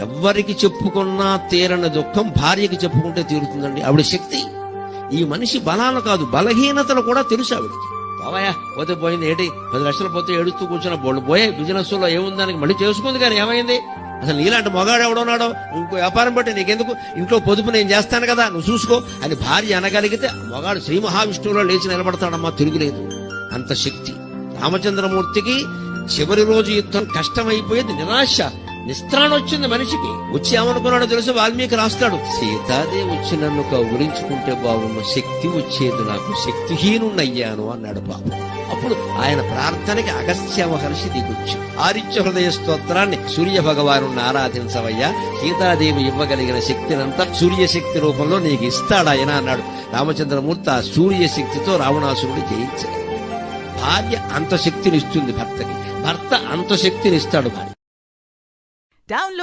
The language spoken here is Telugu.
ఎవ్వరికి చెప్పుకున్నా తీరని దుఃఖం భార్యకి చెప్పుకుంటే తీరుతుందండి. ఆవిడ శక్తి. ఈ మనిషి బలాలు కాదు, బలహీనతలు కూడా తెలుసు ఆవిడకి. బావయ్యా పోతే పోయింది, ఏంటి 10 లక్షలు పోతే ఏడుస్తూ కూర్చున్న బోళ్ళు పోయే, బిజినెస్ లో ఏముందానికి మళ్ళీ చేసుకుంది. కానీ ఏమైంది? అసలు నీలాంటి మగాడు ఎవడున్నాడో, ఇంకో వ్యాపారం బట్టి నీకెందుకు, ఇంట్లో పొదుపు నేను చేస్తాను కదా, నువ్వు చూసుకో అని భార్య అనగలిగితే మగాడు శ్రీ మహావిష్ణువులో లేచి నిలబడతాడమ్మా, తిరుగులేదు. అంత శక్తి రామచంద్రమూర్తికి. చివరి రోజు యుద్ధం కష్టమైపోయేది, నిరాశ నిస్త్రాణ వచ్చింది మనిషికి. వచ్చి ఏమనుకున్నాడో తెలుసు, వాల్మీకి రాస్తాడు, సీతాదేవి వచ్చి నన్ను కౌగులించుకుంటే బాగున్న, శక్తి వచ్చేది నాకు, శక్తిహీనున్నయ్యాను అన్నాడు పాపం. అప్పుడు ఆయన ప్రార్థనకి అగస్త్య మహర్షి దిగొచ్చు ఆదిత్య హృదయ స్తోత్రాన్ని సూర్య భగవాను ఆరాధించవయ్యా, సీతాదేవి ఇవ్వగలిగిన శక్తినంతా సూర్యశక్తి రూపంలో నీకు ఇస్తాడాయన అన్నాడు. రామచంద్రమూర్తి ఆ సూర్యశక్తితో రావణాసురుడు జయించాడు. భార్య అంత శక్తినిస్తుంది భర్తకి, భర్త అంత శక్తినిస్తాడు భార్య.